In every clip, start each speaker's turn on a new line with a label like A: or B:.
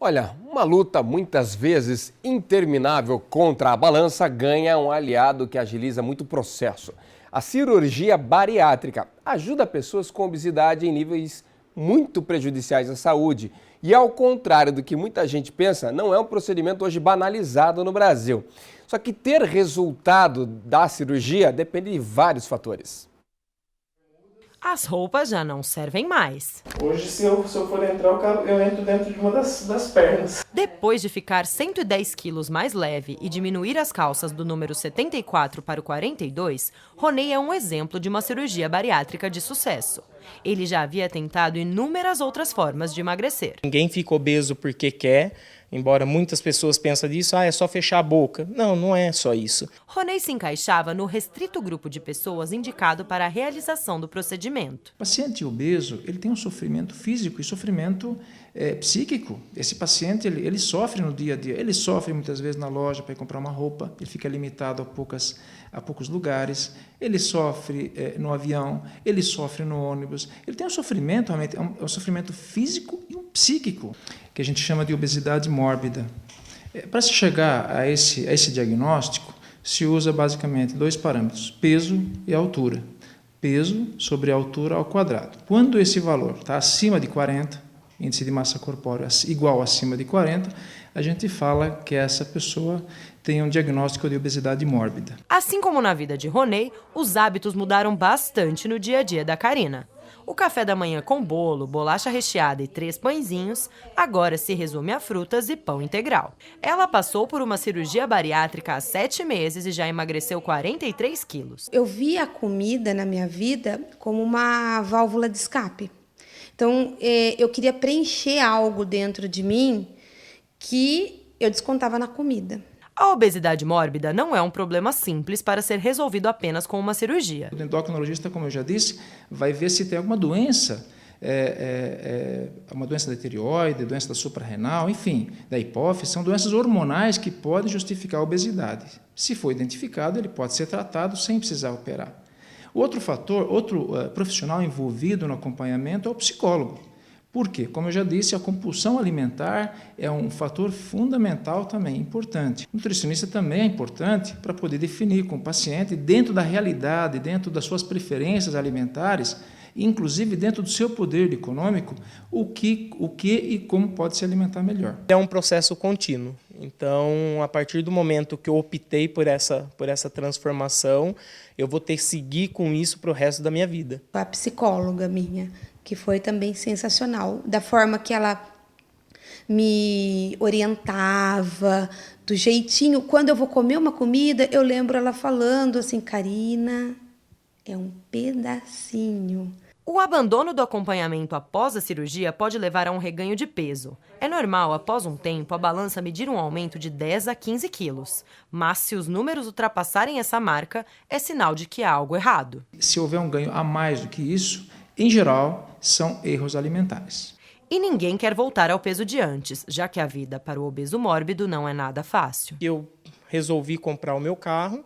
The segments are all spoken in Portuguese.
A: Olha, uma luta muitas vezes interminável contra a balança ganha um aliado que agiliza muito o processo. A cirurgia bariátrica ajuda pessoas com obesidade em níveis muito prejudiciais à saúde. E ao contrário do que muita gente pensa, não é um procedimento hoje banalizado no Brasil. Só que ter resultado da cirurgia depende de vários fatores.
B: As roupas já não servem mais.
C: Hoje, se eu for entrar, eu entro dentro de uma das pernas.
B: Depois de ficar 110 quilos mais leve e diminuir as calças do número 74 para o 42, Ronei é um exemplo de uma cirurgia bariátrica de sucesso. Ele já havia tentado inúmeras outras formas de emagrecer.
D: Ninguém fica obeso porque quer, embora muitas pessoas pensem disso, é só fechar a boca. Não, não é só isso.
B: Ronei se encaixava no restrito grupo de pessoas indicado para a realização do procedimento.
E: O paciente obeso, ele tem um sofrimento físico e sofrimento psíquico. Esse paciente, ele sofre no dia a dia, ele sofre muitas vezes na loja para ir comprar uma roupa, ele fica limitado a poucos lugares, ele sofre no avião, ele sofre no ônibus, ele tem um sofrimento, realmente, é um sofrimento físico e um psíquico, que a gente chama de obesidade mórbida. Para se chegar a esse diagnóstico, se usa basicamente dois parâmetros, peso e altura. Peso sobre a altura ao quadrado. Quando esse valor está acima de 40, índice de massa corpórea igual acima de 40, a gente fala que essa pessoa tem um diagnóstico de obesidade mórbida.
B: Assim como na vida de Ronei, os hábitos mudaram bastante no dia a dia da Karina. O café da manhã com bolo, bolacha recheada e 3 pãezinhos agora se resume a frutas e pão integral. Ela passou por uma cirurgia bariátrica há 7 meses e já emagreceu 43 quilos.
F: Eu vi a comida na minha vida como uma válvula de escape. Então, eu queria preencher algo dentro de mim que eu descontava na comida.
B: A obesidade mórbida não é um problema simples para ser resolvido apenas com uma cirurgia.
E: O endocrinologista, como eu já disse, vai ver se tem alguma doença, uma doença da tireoide, doença da suprarrenal, enfim, da hipófise, são doenças hormonais que podem justificar a obesidade. Se for identificado, ele pode ser tratado sem precisar operar. Outro fator, outro profissional envolvido no acompanhamento é o psicólogo. Por quê? Como eu já disse, a compulsão alimentar é um fator fundamental também, importante. O nutricionista também é importante para poder definir com o paciente, dentro da realidade, dentro das suas preferências alimentares, inclusive dentro do seu poder econômico, o que e como pode se alimentar melhor.
D: É um processo contínuo. Então, a partir do momento que eu optei por essa transformação, eu vou ter que seguir com isso para o resto da minha vida.
F: A psicóloga minha, que foi também sensacional, da forma que ela me orientava, do jeitinho. Quando eu vou comer uma comida, eu lembro ela falando assim, Karina, é um pedacinho.
B: O abandono do acompanhamento após a cirurgia pode levar a um reganho de peso. É normal, após um tempo, a balança medir um aumento de 10 a 15 quilos. Mas se os números ultrapassarem essa marca, é sinal de que há algo errado.
E: Se houver um ganho a mais do que isso, em geral, são erros alimentares.
B: E ninguém quer voltar ao peso de antes, já que a vida para o obeso mórbido não é nada fácil.
D: Eu resolvi comprar o meu carro.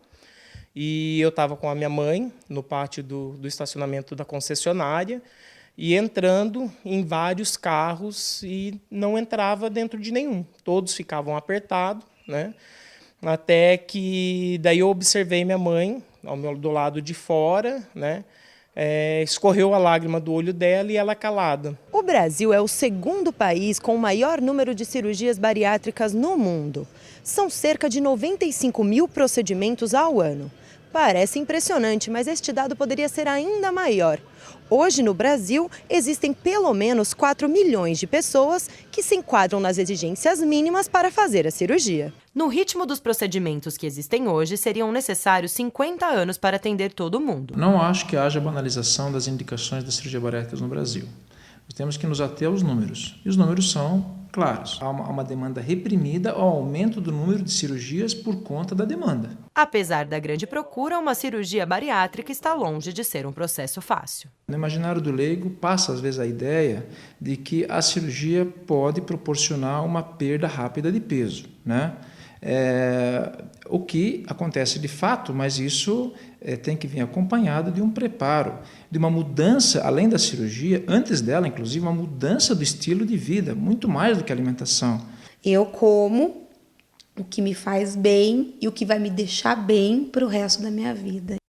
D: E eu estava com a minha mãe no pátio do estacionamento da concessionária e entrando em vários carros e não entrava dentro de nenhum. Todos ficavam apertados, né? Até que daí eu observei minha mãe do lado de fora, né? Escorreu a lágrima do olho dela e ela calada.
B: O Brasil é o segundo país com o maior número de cirurgias bariátricas no mundo. São cerca de 95 mil procedimentos ao ano. Parece impressionante, mas este dado poderia ser ainda maior. Hoje, no Brasil, existem pelo menos 4 milhões de pessoas que se enquadram nas exigências mínimas para fazer a cirurgia. No ritmo dos procedimentos que existem hoje, seriam necessários 50 anos para atender todo mundo.
E: Não acho que haja banalização das indicações da cirurgia bariátrica no Brasil. Nós temos que nos ater aos números. E os números são claros. Há uma demanda reprimida ao aumento do número de cirurgias por conta da demanda.
B: Apesar da grande procura, uma cirurgia bariátrica está longe de ser um processo fácil.
E: No imaginário do leigo passa às vezes a ideia de que a cirurgia pode proporcionar uma perda rápida de peso, né? O que acontece de fato, mas isso tem que vir acompanhado de um preparo, de uma mudança, além da cirurgia, antes dela, inclusive, uma mudança do estilo de vida, muito mais do que alimentação.
F: Eu como o que me faz bem e o que vai me deixar bem para o resto da minha vida.